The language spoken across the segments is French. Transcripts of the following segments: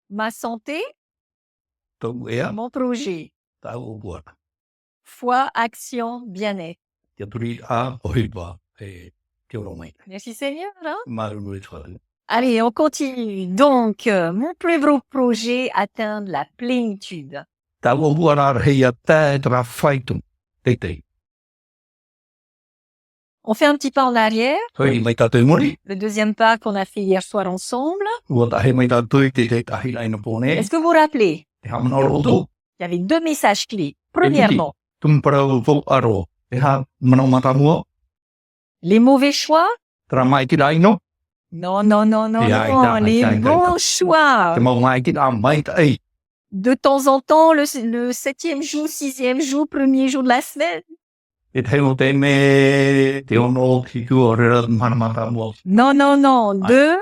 Ma santé, tôi nghĩa mon projet. tạo buộc Foi, action, bien-être. cho tôi đi hồi vào về tiêu đồng này Merci Seigneur. Hein? mà người thuận. Allez, on continue. Donc, mon plus gros projet, atteindre la plénitude. Tạo buộc là hay ta ra phải tung tê tê. On fait un petit pas en arrière. Thôi thì mày ta tới muốn đi. Le deuxième pas qu'on a fait hier soir ensemble. Vừa ta hay mày ta tới tê tê ta hay lại nó bố nè. Est-ce que vous vous rappelez? Thì hàm nó lỗ tu. Il y avait deux messages clés. Premièrement, Tum pro vô aro. Thì hàm nó mata mua. les mauvais choix. Tra mai cái đấy nó. Non, non, non, non, Yeah, non, yeah, les yeah, bons choix. Thì mong mai cái đam mai ấy. De temps en temps, le 7e jour, 6e jour, premier jour de la semaine. Thì theo một tên mê thì ông nó thì cứ ở mà mata mua. Non, non, non, de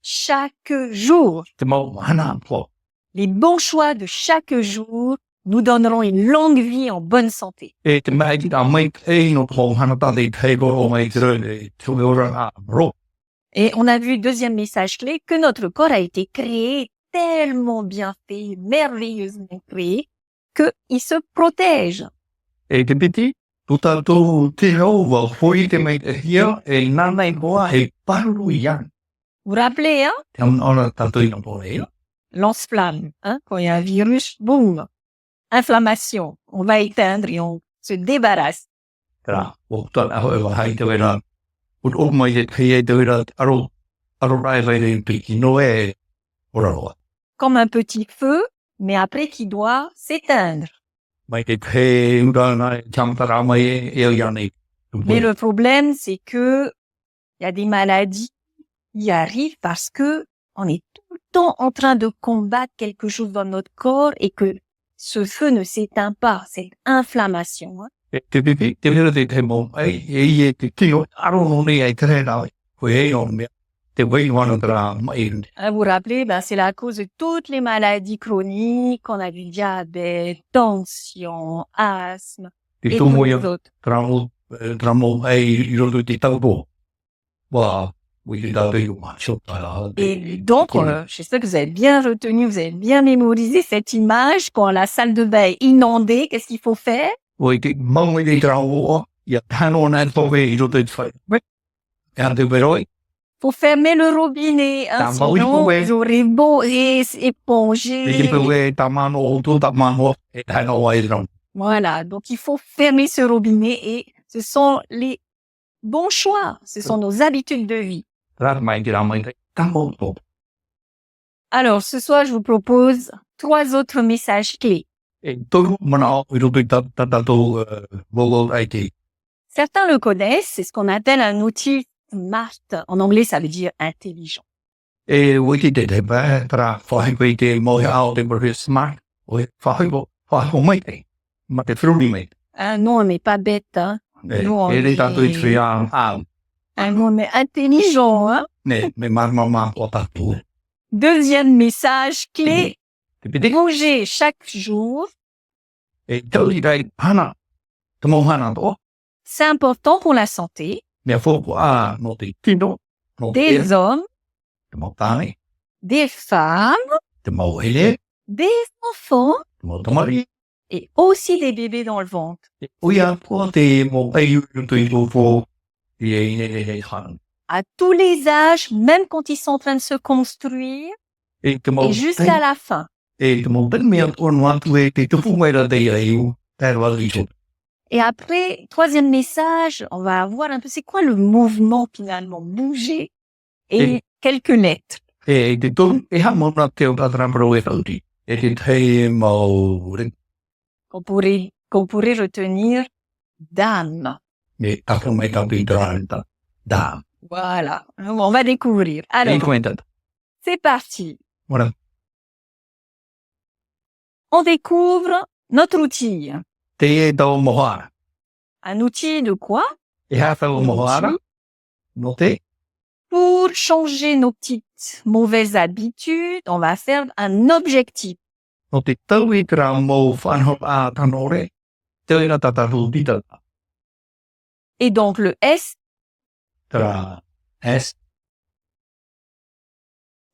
chaque jour. Thì mong hana po. Les bons choix de chaque jour nous donneront une longue vie en bonne santé. Thì mai cái đam mai ấy nó phong hana ta thì thấy có mai rồi thì theo ra bro. Et on a vu, deuxième message clé, que notre corps a été créé tellement bien fait, merveilleusement créé, qu'il se protège. Et cái petit tout à tout theo vào phôi thì mày hiểu et nan này có hay paru yang. Vous vous rappelez, hein? Theo nó là ta tôi nó bỏ đấy. Lance-flamme, hein? Quand il y a un virus, boum! Inflammation. On va éteindre et on se débarrasse. Ra, một tuần hồi vào hai tới là một ôm mày thì tới là aro rai về thì nó è rồi. Comme un petit feu, mais après qui doit s'éteindre. Mày thì thấy đó là chăm ta ra mày yêu yang này. Mais le problème, c'est que il y a des maladies qui arrivent parce que on est tout le temps en train de combattre quelque chose dans notre corps et que ce feu ne s'éteint pas, cette inflammation. Hein. Thì thấy một ấy thì kêu aro nó này thế nào vậy không biết. Thì vậy hoàn toàn mày. Vous vous rappelez, ben c'est la cause de toutes les maladies chroniques, on a du diabète, tension, asthme Thì et tôi toutes mua les autres. tramo ấy rồi thì tao bộ. Wow, oui là đây mà chụp là. Et donc, j'espère que vous avez bien retenu, vous avez bien mémorisé cette image. Quand la salle de bain est inondée, qu'est-ce qu'il faut faire? Oui, thì mong đi tramo, ya tano nan po về rồi thì phải. Em thì về rồi. Faut fermer le robinet, hein, sinon vous aurez beau éponger. Thì về tamano tu tamano tano vậy rồi. Voilà, donc il faut fermer ce robinet et ce sont les bons choix, ce sont nos habitudes de vie. Rất may thì làm mình tamano. Alors, ce soir, je vous propose 3 autres messages clés. Tôi mà nó rồi thì ta tu vô IT. Certains le connaissent, c'est ce qu'on appelle un outil SMART. En anglais, ça veut dire intelligent. Et oui thì để về ta phải về thì mỗi ao thì phải smart. Oui, phải không mấy mà cái phương đi mày. Nous, on n'est pas bête, hein. Nous, on Et les ta tu est... fais nous, on est intelligent, hein. Mais maman pas tout. Deuxième message clé, bouger chaque jour. Et toi đây hana. Tamo hana to. C'est important pour la santé Mais faut nó thì tino. des hommes, Tamo tani. des femmes, Tamo hele. des enfants Tamo tamari. et aussi des bébés dans le ventre. Oui, pour tes mon pays tu faut. Et À tous les âges, même quand ils sont en train de se construire et jusqu'à la fin. Et mon bien on want to et tu faut mettre des Et après, troisième message, on va voir un peu c'est quoi le mouvement finalement, bouger et quelques lettres. Et de tout et à mon théo et et Qu'on pourrait retenir dame. Mais après mettre dame. Voilà, on va découvrir. Alors, c'est parti. Voilà. On découvre notre outil. Un outil de quoi? Pour changer nos petites mauvaises habitudes, on va faire un objectif. Et donc le S.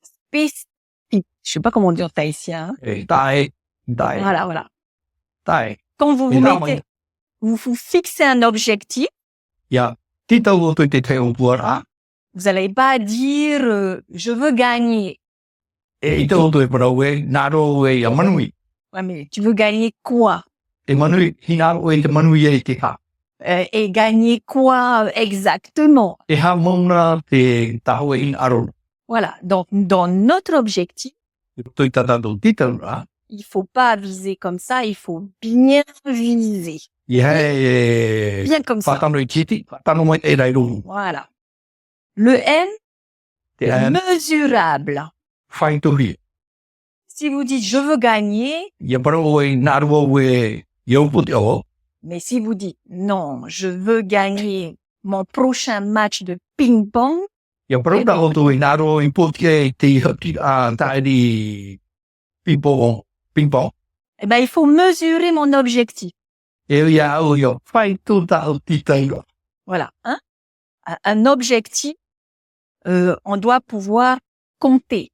Spécifique. Je sais pas comment on dit en tahitien. Hein. Tae. Voilà. Tae. Quand vous Et vous là, mettez, vous fixez un objectif, Ia, tita o toi te te o puara, vous n'allez pas dire je veux gagner. e ita o toi parawe, naro e a manui. Ouais, mais tu veux gagner quoi? E manui, hinaro e te manui e te ha. Et gagner quoi exactement? E ha mauna te taho e in aro. Voilà. Donc, dans notre objectif, E toi tatato tita ura, il faut pas viser comme ça, il faut bien viser. i hei e Bien comme ça. whātano i titi, whātano mai e reirongu. Voilà. Le M, Te hea mesurable. whaitohi. Si vous dites je veux gagner, Ia parau e naro e iau puti o, mais si vous dites non, je veux gagner mon prochain match de ping-pong, ia parau ta o tu e naro i puti e te hati a taeri ping-pong. eh ben, il faut mesurer mon objectif. E ia au ia whaitu ta o tita ira. Voilà. Hein? Un objectif, on doit pouvoir compter.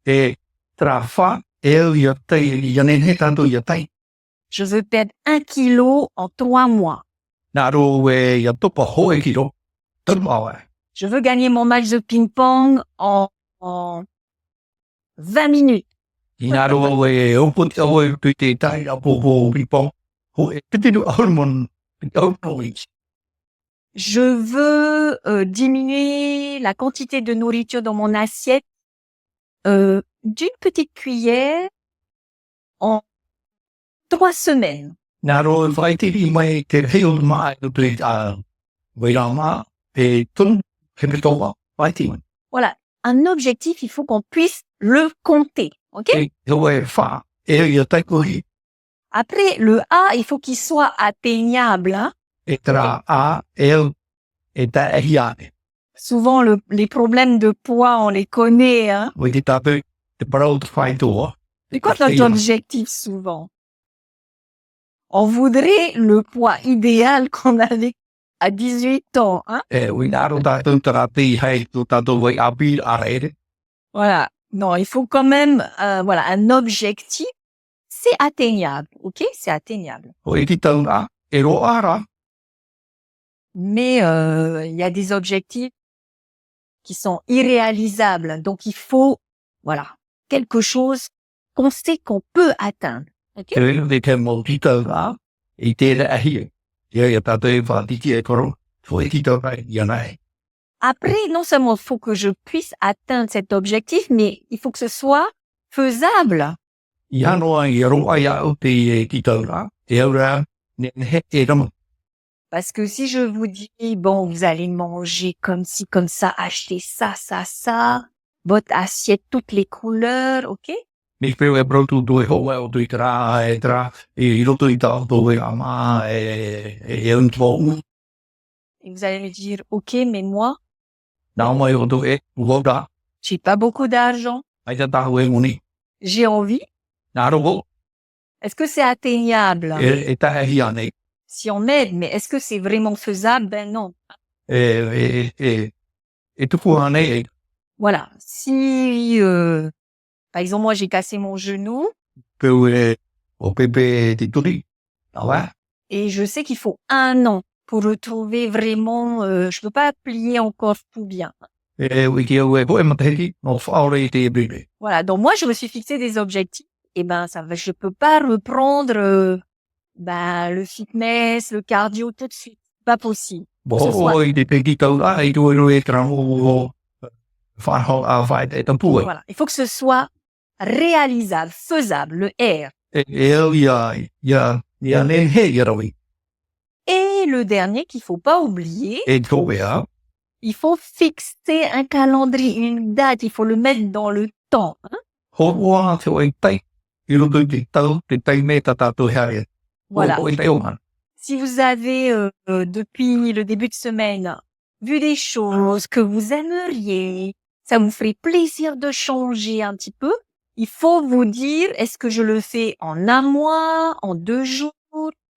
E tra wha e au ia tei ia nen he tanto ia tei. Je veux perdre 1 kilo en 3 mois. Naro e ia topa hoe kiro. Tanu awa. Je veux gagner mon match de ping-pong en 20 minutes. I naro e au puti o e tui te tai a popo ping-pong. Ho e pitinu aurmon ping-pong. Je veux diminuer la quantité de nourriture dans mon assiette d'une petite cuillère en 3 semaines. Naro e whaitiri mai te heo mai no tui a wairama e tun he pitowa whaitiri. Voilà. Un objectif, il faut qu'on puisse le compter. OK? E ho e wha e ia taikuhi Après, le A, il faut qu'il soit atteignable. Hein? e tra a e ta ehi ane. Souvent, les problèmes de poids, on les connaît. Hein? Wai te tapu te parau te whaitoa. C'est quoi notre objectif souvent? On voudrait le poids idéal qu'on avait à 18 ans. Hein? E wai naro tātou tarati hei tō tātou wai api a ere. Voilà. Non, il faut quand même voilà, un objectif. C'est atteignable. OK? C'est atteignable. Ho e ti tauna e ro ara. Mais il y a des objectifs qui sont irréalisables. Donc, il faut, voilà, quelque chose qu'on sait qu'on peut atteindre. OK? E reo te mo ti tauna i tēra ahi. Ia tātou e whātiti e koro. Ho e ti tauna ia nei. Après, non seulement il faut que je puisse atteindre cet objectif, mais il faut que ce soit faisable. I anoa i roa ia o te e ti tauna. E aura ne he e rama. Parce que si je vous dis, bon, vous allez manger comme ci, comme ça, acheter ça, votre assiette, toutes les couleurs, OK? Me peo e brotu tue hoa o tui tra e tra i roto i tau tue ama e un tōu. Et vous allez me dire, OK, mais moi, Nā mai o tue uhoda. j'ai pas beaucoup d'argent, Ai ta tahu e muni. j'ai envie. Nā roko Est-ce que c'est atteignable? e tahi ane. Si on m'aide, mais est-ce que c'est vraiment faisable? Ben non. E tupu ane e. Voilà. Si, par exemple, moi, j'ai cassé mon genou Peu e o pepe te turi. Awa. et je sais qu'il faut 1 an pour retrouver vraiment, je peux pas plier encore tout bien. E wiki au e poe matahiki no whaore te e bribe. Voilà. Donc, moi, je me suis fixé des objectifs. Et ben, je peux pas reprendre, le fitness, le cardio tout de suite. Pas possible. Bo Ce soit- o i te peki tau a i tue roe tramo o whanho a whai te tampu e. Voilà. Il faut que ce soit réalisable, faisable, le R. E au ia nen he i rawi. Et le dernier qu'il faut pas oublier, E tō ea. il faut fixer un calendrier, une date, il faut le mettre dans le temps. Hein? Hoa te o e tai. I roto i te tau, te tai me ta tātou hea. Voilà. O e tai o man. Si vous avez, depuis le début de semaine, vu des choses que vous aimeriez, ça vous ferait plaisir de changer un petit peu, il faut vous dire, est-ce que je le fais en 1 mois, en 2 jours,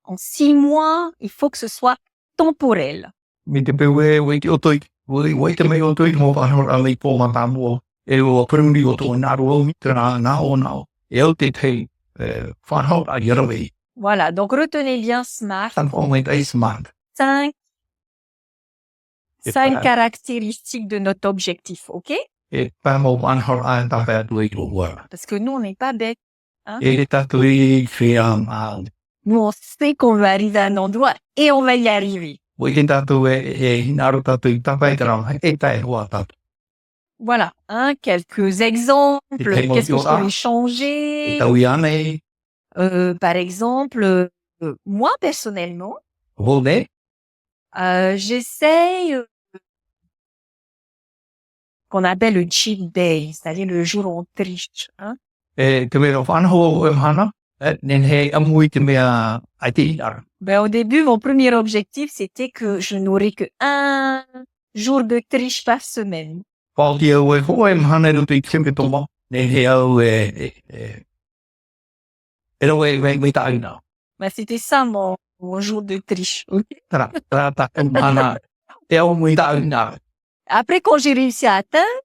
en 6 mois? Il faut que ce soit temporel. Me te peu e wei te otoi. Wei te mei otoi mo whanho a mei pō matamu o. e o prundi o tō naro mitra na o nao. E au te te whanau a yarawei. Voilà, donc retenez bien SMART. Tan whongai tai smart. Cinq, Et cinq pas- caractéristiques de notre objectif, ok? E pāmo anhor a tāwhai atu i tō wara. Parce que nous, on n'est pas bêtes. E te tatu i whiam a. Nous, on sait qu'on va arriver à un endroit et on va y arriver. Wai te tatu e hinaro tatu i tāwhai tarau e tai hoa tatu. Voilà, quelques exemples. Et puis, Qu'est-ce que je bonjour. pourrais E changer? tau i ane, Par exemple, moi, personnellement, hone, j'essaye qu'on appelle le cheat day, c'est-à-dire le jour où on triche. e te mea whanau e hana, nen he amui te mea ai te hinaro. Ben, au début, mon premier objectif, c'était que je n'aurais que un jour de triche par semaine. Whāti au e hoa e mahana e rutu i te toma, nen he au e rau e me ta aina. Ben, c'était ça mon jour de triche. Tara, ta e mahana, e au mui ta aina. Après, quand j'ai réussi à atteindre,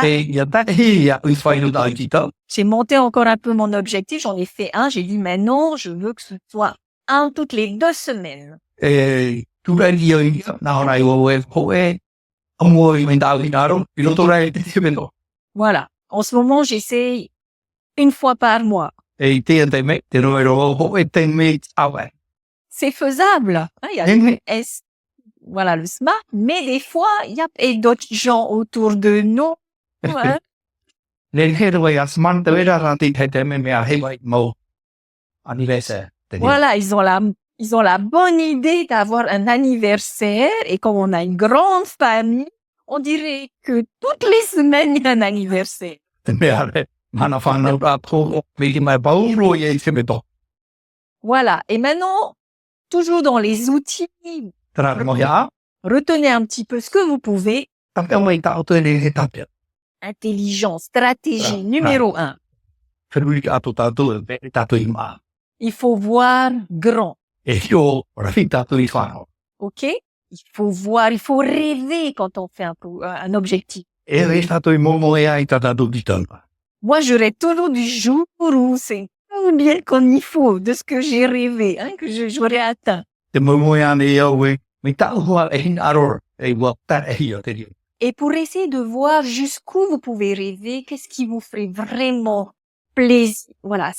E ia ta hi ia i whainu ta i tita. j'ai monté encore un peu mon objectif. J'en ai fait un. J'ai dit, maintenant, je veux que ce soit un toutes les 2 semaines. E tūrani i ia, nā hona i o e hoe, amua i me ta aina i roto rai te te meno. Voilà. En ce moment, j'essaye une fois par mois. E i te ante me, te roe roe hoe te me awe. C'est faisable. Il y a E me, voilà, le SMART. Mais des fois, il y a et d'autres gens autour de nous. Ouais. nen he roe a sman te wera ranti te me mea he mai mau anniversaire. Voilà, ils ont la bonne idée d'avoir un anniversaire et comme on a une grande famille, on dirait que toutes les semaines il y a un anniversaire. Te mea re, mana whanau a tō, me ki mai pauro i e te meto. Voilà. Et maintenant, toujours dans les outils, Tara mo ia, retenez un petit peu ce que vous pouvez. tapea mai ta auto e he tapea. Intelligence, stratégie, Ah, numéro 1. Whirui ato tātou e me tātou i maa. Il faut voir grand. E hio, rafi tātou i whanau. OK? Il faut rêver quand on fait un objectif. E re tātou i momo e ai tātou di tana. Moi, je rêve toujours du jour où c'est tout bien comme il faut, de ce que j'ai rêvé, que j'aurais atteint. Te momo e ane e au e, me tāu hoa e hin aror, e wak tā e hio te rio. Et pour essayer de voir jusqu'où vous pouvez rêver, qu'est-ce qui vous ferait vraiment plaisir. Voilà,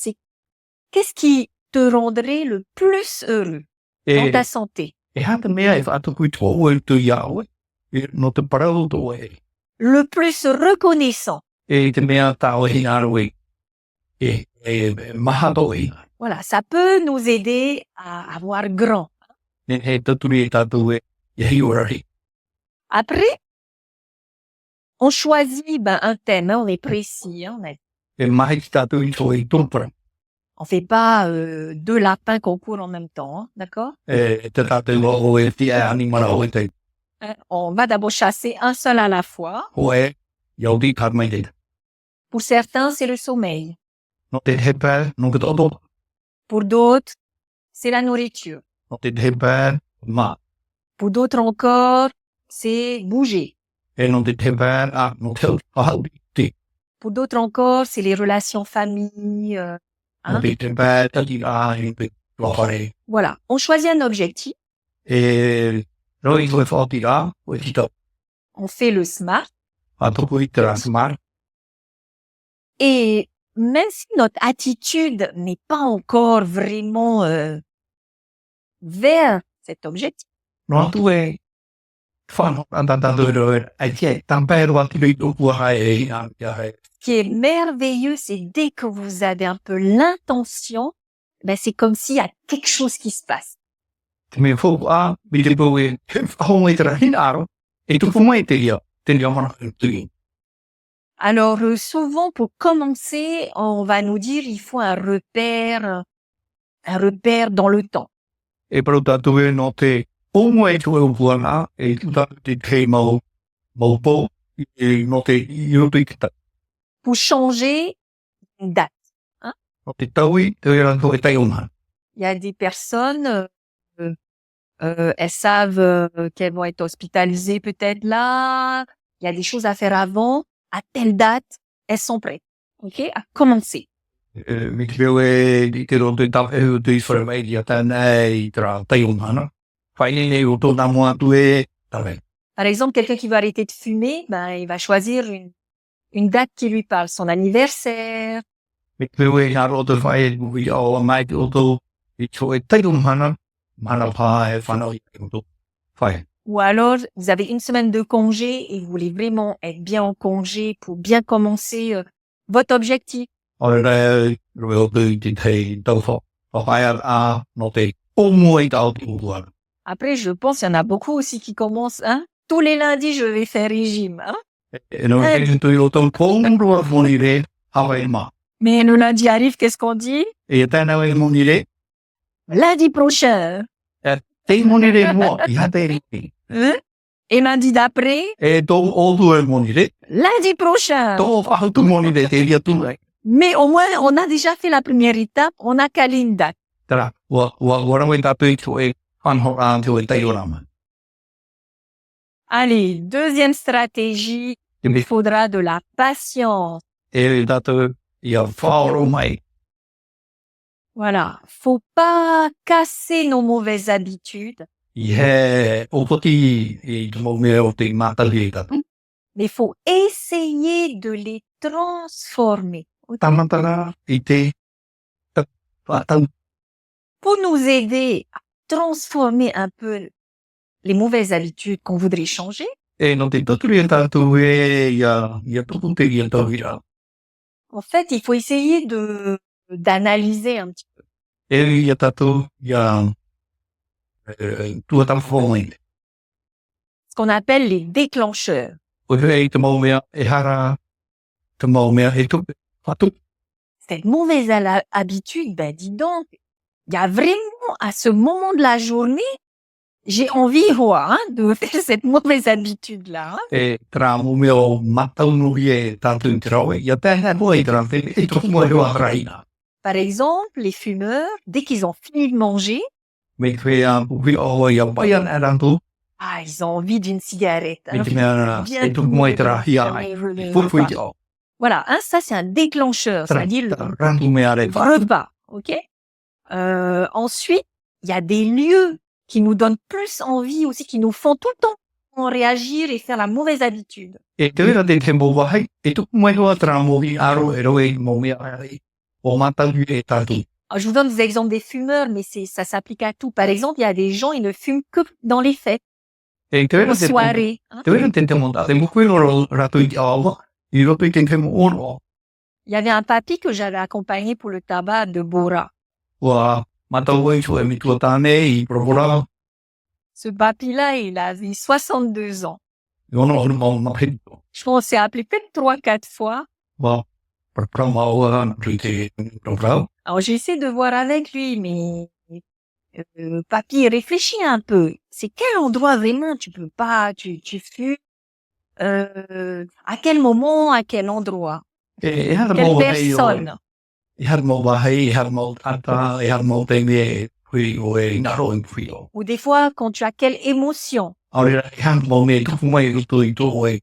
qu'est-ce qui te rendrait le plus heureux dans E, ta santé. e hata mea e whātuku i tō ue tu iau e, e no te parau tō e. Le plus reconnaissant. E te mea tāu e hin aro e, maha tō e. Voilà, ça peut nous aider à avoir grand. Nen he taturi e tātou e, e hio rari. Après, on choisit un thème, on est précis. E mahi ki tātou i tō e tōmpara. On fait pas 2 lapins qu'on court en même temps, d'accord? E te tātou o e ti e animara o e te. On va d'abord chasser un seul à la fois. Ho e, iau di kār mai te. Pour certains, c'est le sommeil. No te he pēr, no ke tō. Pour d'autres, c'est la nourriture. No te he pēr, ma. Pour d'autres encore, c'est bouger. E no te he pēr, no te hauri te. Pour d'autres encore, c'est les relations famille. No te he pēr, tati a e te whare. Voilà, on choisit un objectif, E roi koe whaoti rā, o e tita. on fait le SMART. A tōku i te rā smart. Et même si notre attitude n'est pas encore vraiment vers cet objectif, No atu e, whanau, antantantu e roi, ai te tampēro ati rei tōku a hae e hina ia hae. ce qui est merveilleux, c'est dès que vous avez un peu l'intention, c'est comme s'il y a quelque chose qui se passe. Te mea whau a, mi te pau e, hau e te rā hina aro, e tuku mai te ria mana tui. Alors, souvent, pour commencer, on va nous dire il faut un repère dans le temps. E paru tātou e no te ongo e tue o puana, e tātou te te mau pō, e no te i roto i te tau. Pour changer une date. No te taui, te wera ko e tai ona. Il y a des personnes, elles savent qu'elles vont être hospitalisées peut-être là. Il y a des choses à faire avant. à telle date, elles sont prêtes, ok, à commencer. Mikro di tiro te tap te forma dia tanai tra taiung hana. Fai ne uto na mo atue tave. Par exemple, quelqu'un qui veut arrêter de fumer, il va choisir une date qui lui parle, son anniversaire. Mikro na roto fai vi o mai uto i choe taiung hana. Mana pa e fana i uto. Fai. Ou alors, vous avez une semaine de congé et vous voulez vraiment être bien en congé pour bien commencer votre objectif. Ora ro te te tau fo. Fai a no te o moi tau ti uan. Après, je pense qu'il y en a beaucoup aussi qui commencent, hein. Tous les lundis, je vais faire régime, hein. E no te tu i ton pong ro monire hawaii ma. Mais le lundi arrive, qu'est-ce qu'on dit? E tana e monire Lundi prochain. te monire mo ia te ri. Hein? Et lundi d'après, E tō o e monire, lundi prochain. tō whahautu monire te ria tūrei. Mais au moins, on a déjà fait la première étape, on a calé une date. Tara, warawai tātou i tō e whanho rā tō e teirama. Allez, deuxième stratégie, il faudra de la patience. E tātou i a whaoro mai. Voilà, faut pas casser nos mauvaises habitudes, I he o poti i tō mea o te mātari e tātou. mais faut essayer de les transformer. Tamatara i te whātau. Pour nous aider à transformer un peu les mauvaises habitudes qu'on voudrait changer, E no te taturi e tātou e i a tōku te i a tauhira. en fait, il faut essayer d'analyser un petit peu. E i a tātou i a tua tamwhongai. Ce qu'on appelle les déclencheurs. O hei te mau mea e hara, te mau mea e tupe. Whatu. Cette mauvaise habitude, dis donc, il y a vraiment à ce moment de la journée, j'ai envie, de faire cette mauvaise habitude-là. Hein. E tra mo mea o mataunuri e tātou te rawe. Ia tēnā mua i tra te e tōku mua rua raina. Par exemple, les fumeurs, dès qu'ils ont fini de manger, Me te a uhi o ia baian e rantu. ils ont envie d'une cigarette. Me hein. te mea e tōku mua i tra hia ai. E furfui te o. Voilà, hein, ça c'est un déclencheur, c'est-à-dire le Rantu mea re. repas, ok. Ensuite, il y a des lieux qui nous donnent plus envie aussi, qui nous font tout le temps réagir et faire la mauvaise habitude. E te wera te mo wahai. E tōku mua rua tra mo i aro e roe mo mea ai. O mataunuri e tātou. Alors, je vous donne des exemples des fumeurs, mais ça s'applique à tout. Par exemple, il y a des gens, ils ne fument que dans les fêtes, E te wera aux te soirées. Hein. te wera te monta. Te mukui ro ratu i te awa. I roto i te mo oro. Il y avait un papy que j'avais accompagné pour le tabac de Bora. Wa matau e so e mitua tāne i propora. Ce papy-là, il avait 62 ans. I ono honu mau mapito. Je pense qu'on s'est appelé peut-être 3-4 fois. Wa propora mau ana tui te propora. Alors, j'ai essayé de voir avec lui, mais papy, réfléchis un peu. C'est quel endroit vraiment tu peux pas, tu fumes à quel moment, à quel endroit, E hara quelle mau hei o. personne. E hara mau wahei, e hara mau tata, e hara mau te me hui o e ngaro i hui o. Ou des fois, quand tu as quelle émotion. Aore e hara mau me tupu mai rutu i tō e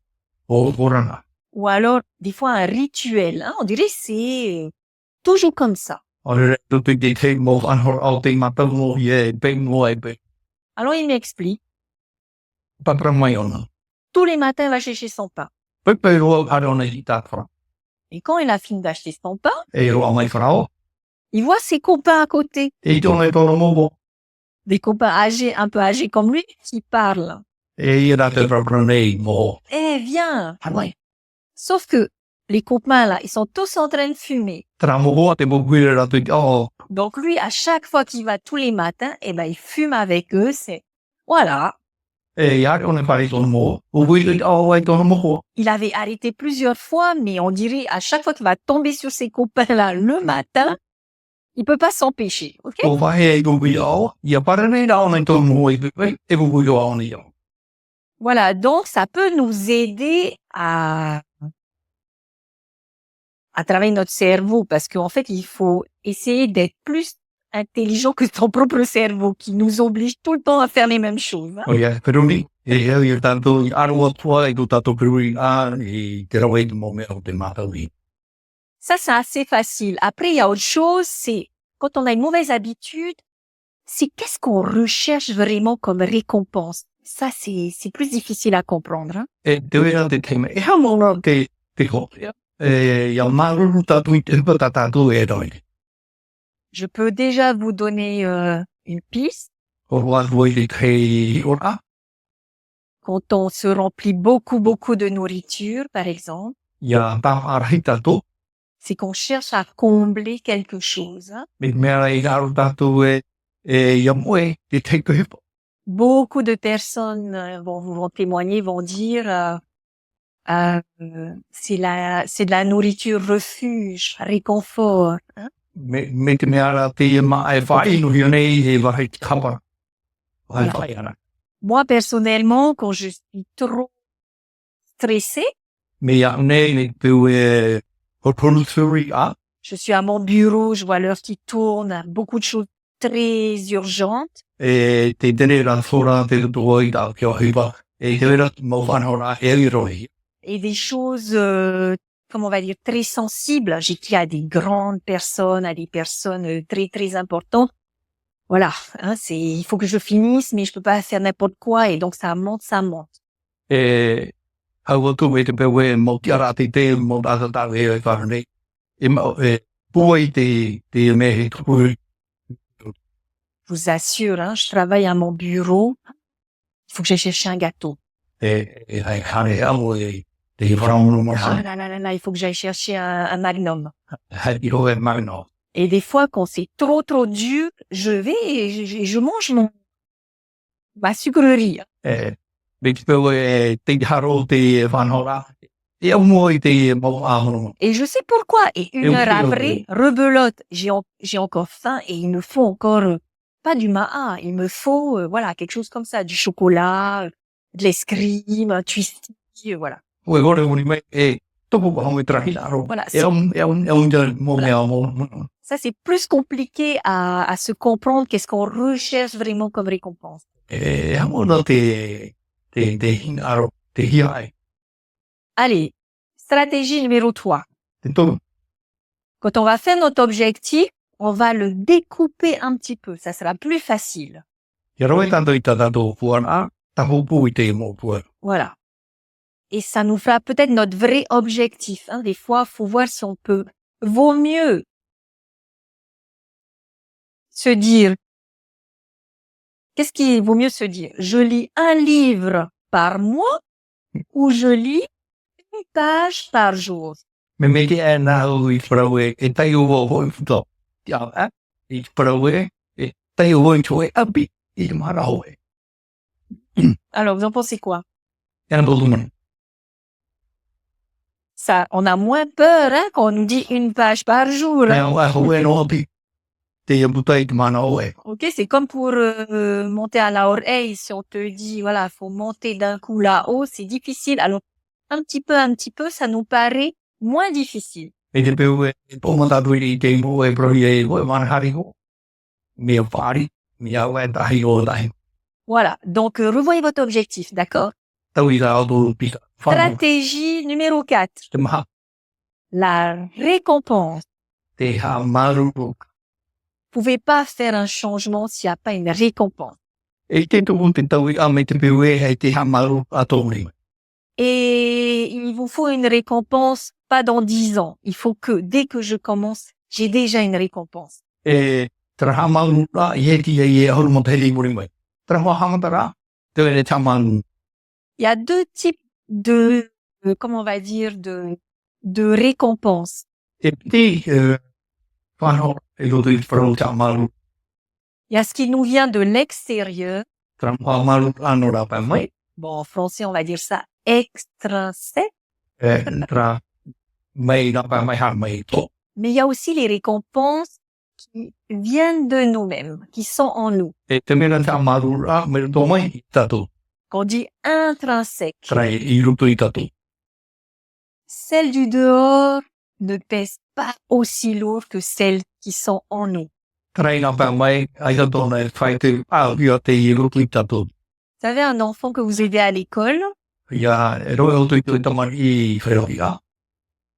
o orana. Ou alors, des fois, un rituel. Hein, on dirait que c'est toujours comme ça. Aore e tutu i te mo anhor au te matau i e pe mo e pe. Alors, il m'explique. Papra mai ona. Tous les matins, il va chercher son pain. Pepe roa hara ona i tāwhara. Et quand il a fini d'acheter son pain, E roa mai wharao. il voit ses copains à côté. E tōna e tōna mobo. Des copains âgés, un peu âgés comme lui, qui parlent. E i rā te papra nei mo. Eh, viens. Hanai. Sauf que les copains, là, ils sont tous en train de fumer. Tara mobo a te mokuire rā tui o. Donc lui, à chaque fois qu'il va tous les matins, il fume avec eux. C'est voilà. E iare ona pare tōna mo. O hui o ai tōna moho. Il avait arrêté plusieurs fois, mais on dirait à chaque fois qu'il va tomber sur ses copains là le matin, il peut pas s'empêcher. Ok? O wahe e hui o. Ia pare nei rā ona i tōna moho i pepe. E hui o ona i o. Voilà. Donc ça peut nous aider à travailler notre cerveau parce qu'en fait, il faut essayer d'être plus intelligent que ton propre cerveau qui nous oblige tout le temps à faire les mêmes choses. Hein? O ia, perumi. E eu tanto aro tua e do tato puri e te rawai de momento de matawi. Ça, c'est assez facile. Après, il y a autre chose, c'est quand on a une mauvaise habitude, c'est qu'est-ce qu'on recherche vraiment comme récompense. Ça, c'est plus difficile à comprendre. Hein? E te wera te tema, e hamona te hopia. Ia maru tatu i te patatu e roi. Je peux déjà vous donner une piste. O wa voi te kei ora. Quand on se remplit beaucoup de nourriture, par exemple, Ia tau arahi tatu. c'est qu'on cherche à combler quelque chose. Hein? Me mea i aru tatu ia moe te te kuhipo. Beaucoup de personnes vont témoigner, vont dire c'est de la nourriture refuge, réconfort. Hein? Me te mea ra te ma e whai no nei e wahi te kapa. Whai whai ana. Moi, personnellement, quand je suis trop stressée, Me ia nei ne tu hotonu turi a. je suis à mon bureau, je vois l'heure qui tourne, beaucoup de choses très urgentes. E te tene ra fora te toi da ki o hipa. E te wera mo whanora e roi. Et des choses, comment on va dire, très sensibles. J'écris à des grandes personnes, à des personnes très importantes. Voilà, hein, il faut que je finisse, mais je peux pas faire n'importe quoi, et donc ça monte. E hau tu me te pewe mo te ara te mo da ta e whanei. E mo poi te me he tupu. Je vous assure, hein, je travaille à mon bureau. Il faut que j'aille chercher un gâteau. E hai hane amo te whanau mo Ah là, il faut que j'aille chercher un magnum. Hai ho e magno. Et des fois, quand c'est trop dur, je vais et je mange ma sucrerie. Me te pewe te haro te whanora. E au mo i te mo amono. Et je sais pourquoi. Et une heure après, rebelote, j'ai encore faim et il me faut encore pas du ma'a, il me faut voilà quelque chose comme ça, du chocolat, de l'escrime, un twisty, voilà. Ue gore uni me topo ko me trahi aro. Voilà. Mo mea mo. Ça c'est plus compliqué à se comprendre qu'est-ce qu'on recherche vraiment comme récompense. Amo no te hin aro te hiai. Allez, stratégie numéro 3. Te tono. Quand on va faire notre objectif, on va le découper un petit peu. Ça sera plus facile. Ia roe tanto i tatato puana, taho pu i te mo puana. Voilà. Et ça nous fera peut-être notre vrai objectif. Hein. Des fois, faut voir si on peut. Vaut mieux se dire. Qu'est-ce qui vaut mieux se dire? Je lis un livre par mois ou je lis une page par jour. Me te e nā ui wharawe e tai uo hoi futo. Ia i wharawe e tai uo i toe api i te mara hoe. Alors, vous en pensez quoi? Ia toluman. Ça, on a moins peur hein, quand on nous dit une page par jour. Ia wa hoe no api. Te abutai te mana hoe. Ok, c'est comme pour monter à la oreille. Si on te dit, voilà, faut monter d'un coup là-haut, c'est difficile. Alors, un petit peu, ça nous paraît moins difficile. E te pewe e pomata i te mo e prohi e hoe manahari ho. Mea whari, mea ue tahi o tahi. Voilà, donc revoyez votre objectif, d'accord? Tau i rao tō pita. Stratégie numéro 4. Te maha. La récompense. Te ha maru. Vous pouvez pas faire un changement s'il n'y a pas une récompense. E te tuku te tau i ame te pewe hei te ha maru a tōni. Et il vous faut une récompense pas dans 10 ans. Il faut que dès que je commence, j'ai déjà une récompense. E tera ha maru ra i heti e horumo te heri muri mai. Tera hoa hamatara, te wene ta maru. Il y a deux types comment on va dire, de récompenses. E te whanau e loto i whanau ta maru. Il y a ce qui nous vient de l'extérieur. Tera hoa maru ano ra pa mai. Bon, en français, on va dire ça extrinsèque. E tera mai ra pa mai ha mai to. Mais il y a aussi les récompenses qui viennent de nous-mêmes, qui sont en nous. E te mena ta maru ra me to mai i tato. Qu'on dit intrinsèque. Tera i ruto i tato. Celles du dehors ne pèsent pas aussi lourd que celles qui sont en nous. Tera i nga pa mai, ai ka tōna e whai te au i te i ruto i tato. Vous avez un enfant que vous aidez à l'école,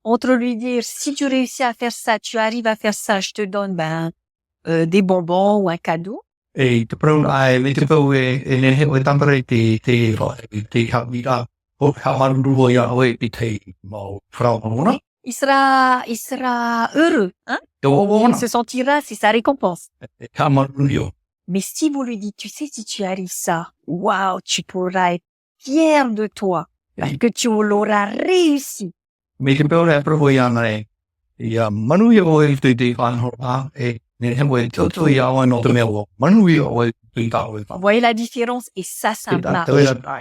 entre lui dire, si tu réussis à faire ça, tu arrives à faire ça, je te donne des bonbons ou un cadeau. Et te prau ai me te pau e ne he o tampere te hawira o hamaruru ia oe i te mau whraumona. Il sera heureux, hein? Te o Il ona. se sentira, c'est sa récompense. Hamaruru io. Mais si vous lui dites, tu sais, si tu arrives ça, waouh, tu pourras être fier de toi, parce que tu l'auras réussi. Me te pau rea prau ia nei. Ia manu ia oe te whanhora e ne he oe toto ia oe no te mea o. Manu ia oe te tau e Vous voyez la différence? Et ça marche. wha.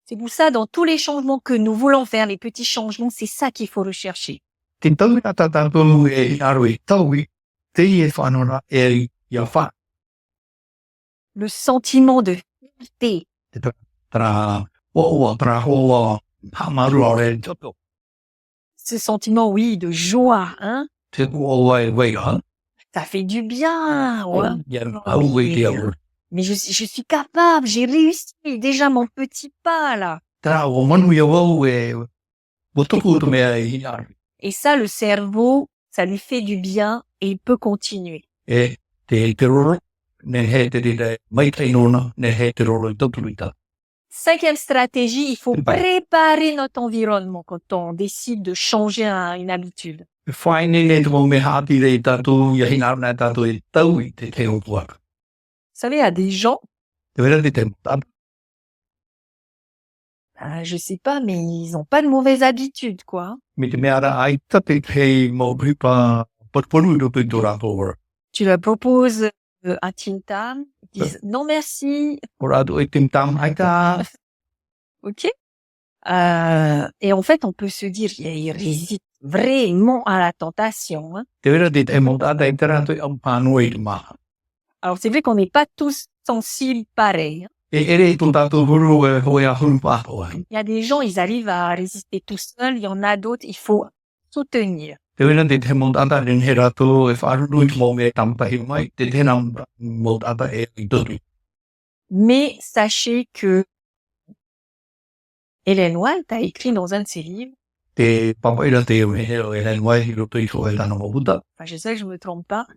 C'est pour ça, dans tous les changements que nous voulons faire, les petits changements, c'est ça qu'il faut rechercher. Te tau na tatapu e aru e tau i te e whanhora e ia wha. Le sentiment de fierté, Tra o tra hoa hamaru ore toto. ce sentiment, oui, de joie, hein? Te o wei ha. Ça fait du bien, ouais. Ia au e te au. Mais je suis capable, j'ai réussi déjà mon petit pas, là. Tra o manu ia wau e wotuku tu mea i aru. Et ça, le cerveau, ça lui fait du bien et il peut continuer. E te roro ne he te rire mai te inona ne he te roro i tauturuita. Cinquième stratégie, il faut Ouais. préparer notre environnement quand on décide de changer une habitude. Whaine ne te mo me hati rei tatu ia hina na tatu e tau i te o puak. Vous savez, il y a des gens, Te vera te te mutata. je sais pas, mais ils ont pas de mauvaises habitudes, quoi. Me te mea ra ai tate hei mo pripa patponu do te rapo. Tu leur proposes un Tim Tam, ils disent non merci, Ora do e tim tam ai ka. ok. Et en fait, on peut se dire, il résiste vraiment à la tentation, hein. Te vera te te mutata i te rato i ampanu i te maha. Alors c'est vrai qu'on n'est pas tous sensibles pareils, hein. E ere tu tatu huru e hoi a hunu pahoa. Il y a des gens, ils arrivent à résister tout seuls, il y en a d'autres, il faut soutenir. Te vera te mutata rin he rato e whaaruru i mo me tampahi mai te tena mutata e i totu. Mais sachez que Ellen White a écrit dans un de ses livres, Te papaira te e hero e len wai i roto i so e tano mo buta. enfin je sais que je me trompe pas,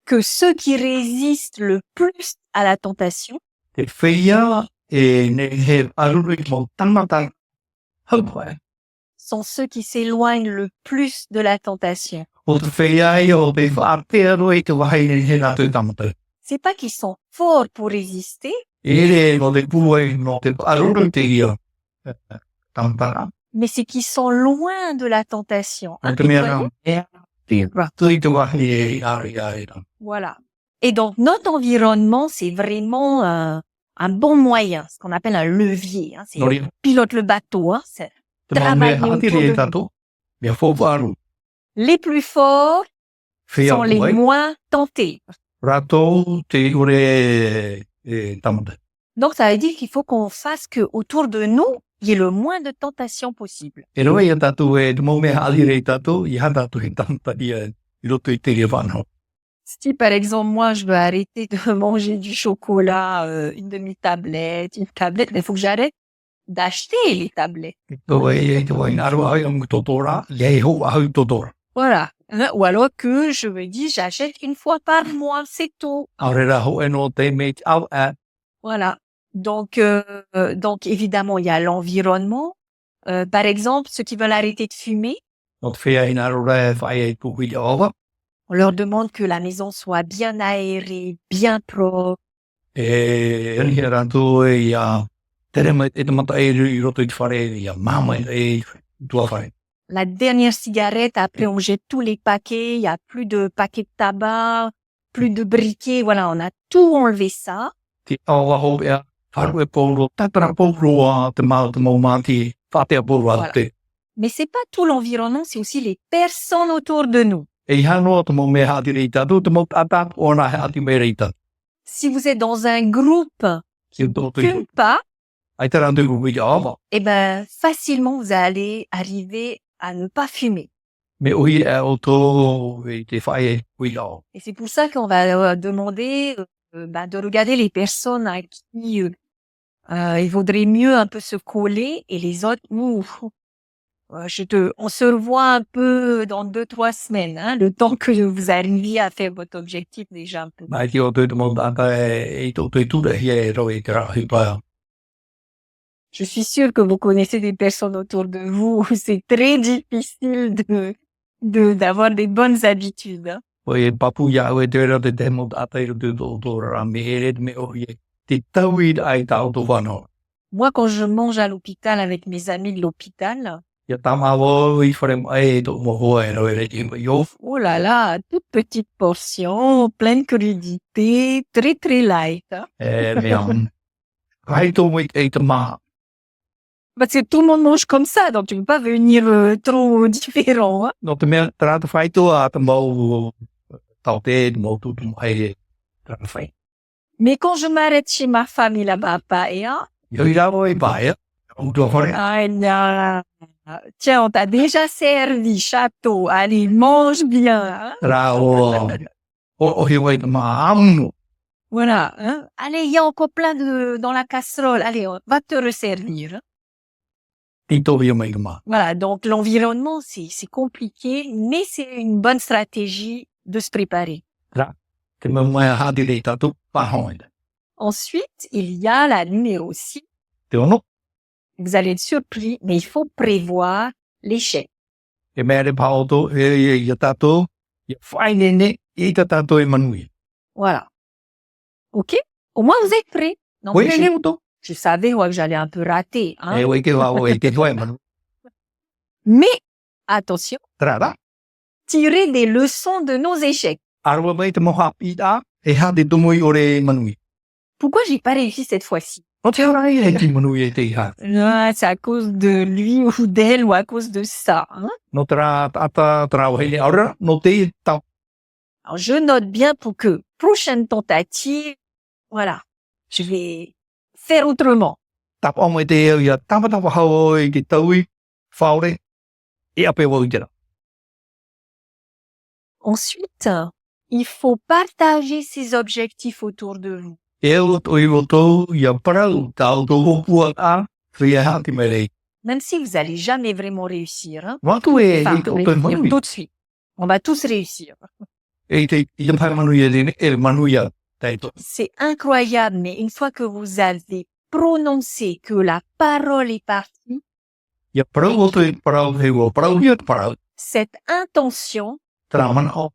que ceux qui résistent le plus à la tentation, Te whia e ne he aruru i mo tamata haupoe. sont ceux qui s'éloignent le plus de la tentation. O te whia i o te whaapero i te wahai ne he rato i tamata. C'est pas qu'ils sont forts pour résister, Ere no te puai no te aruru te ia. Tamata. mais c'est qu'ils sont loin de la tentation, hein, O te vous mea voyez? ra. Te rato i te wahai e ari ai. Voilà. Et donc, notre environnement, c'est vraiment un bon moyen, ce qu'on appelle un levier, hein. C'est Nori. pilote le bateau, hein. C'est Te mau me travailler hati autour re de tato. Mea whowharu. les plus forts Whia sont les puai. moins tentés. Rato te ure e tamata. Donc, ça veut dire qu'il faut qu'on fasse que autour de nous, il y ait le moins de tentations possible. E roe ia tatu e te mau me hati re tato i ha tatu he tamata ia i roto i te rea whanau. Si, par exemple, moi, je veux arrêter de manger du chocolat, une demi-tablette, une tablette, mais il faut que j'arrête d'acheter les tablettes. Tō e te wai naro ai am totora, iei ho au totora. Voilà. Hein, ou alors que je me dis, j'achète une fois par mois, c'est tout. Aurera ho e no te me au a. Voilà. Donc évidemment, il y a l'environnement. Par exemple, ceux qui veulent arrêter de fumer, No te whea i naro rea whai e puhi te ova. on leur demande que la maison soit bien aérée, bien propre. E eni he rato e ia tere mai e te mata e i roto i te whare ia mama e tua whare. La dernière cigarette, après on jette tous les paquets, il y a plus de paquets de tabac, plus de briquets, voilà, on a tout enlevé ça. Te awa ho ea, wharu e pōro, tatara pōro a te mau māti, whatea pōro a Voilà. te. Mais c'est pas tout l'environnement, c'est aussi les personnes autour de nous. E hano te mau me hati rei tatu, te mau tata o na hati me rei tatu. Si vous êtes dans un groupe Ki tō qui tui. fume pas, Ai te randu kuhi te ova. eh ben, facilement, vous allez arriver à ne pas fumer. Me ui e o tō i te whae e ui au. Et c'est pour ça qu'on va demander de regarder les personnes à qui Il vaudrait mieux un peu se coller et les autres, on se revoit un peu dans 2-3 semaines, hein, le temps que vous arriviez à faire votre objectif déjà un peu. Mai tio tôi một anh ta tôi tout để rồi cái Je suis sûre que vous connaissez des personnes autour de vous où c'est très difficile d'avoir des bonnes habitudes. Hein. Oi papuya oi tera de demo atai de do ramere me oye. Ti tawid ai tau to vano. Moi, quand je mange à l'hôpital avec mes amis de l'hôpital, Ya tamavo i frem ai to mo hoe no le yo. Oh là là, toute petite portion, pleine crudité, très très light. Hein. Mais ai to mo ai to ma. Parce que tout le monde mange comme ça, donc tu peux pas venir trop différent. Hein. No te me trata fai to a mo tau te mo tu ai trata fai. Mais quand je m'arrête chez ma famille là-bas à Paia, Yo ira oi paia. On doit faire. ah, là, tiens, on t'a déjà servi château, allez, mange bien. Hein. Ra o hi ma am. Voilà. Hein. Allez, il y a encore plein dans la casserole, allez, on va te resservir. Hein. Tito yo mai ma. Voilà, donc l'environnement, c'est compliqué, mais c'est une bonne stratégie de se préparer. Ra. Te me mai ha di ta tu pa hoin. Ensuite, il y a la numéro 6. Te ono. Vous allez être surpris, mais il faut prévoir l'échec. E mere pa auto e tato. Ya fai ne e tato e manui. Voilà. OK? Au moins, vous êtes prêts. Non, Oui, mais ne auto. je savais que j'allais un peu rater. Hein? E we ke wa e te toi manu. Mais, attention, Trada. tirez des leçons de nos échecs. Arwa mai te mo hapi da e ha de tumoi ore manui. Pourquoi j'ai pas réussi cette fois-ci? O te ora e ti manui e te ha. Ah, c'est à cause de lui ou d'elle ou à cause de ça. Hein? No tra ata tra he ora no te ta. Alors, je note bien pour que prochaine tentative, voilà, je vais faire autrement. Tap o mai te ya tapa tapa ho e ki taui faure. E ape wo jera. Ensuite, il faut partager ses objectifs autour de vous. E o to ya para ta to ho pu a. Fia ha ti mere. Même si vous allez jamais vraiment réussir. Hein? Wa tu e Enfin, to réussir manui. tout de suite. On va tous réussir. E te i pa manui e manui ya. Taito. C'est incroyable, mais une fois que vous avez prononcé que la parole est partie, Ya parau to parau he wo parau ya parau. cette intention, Traman o.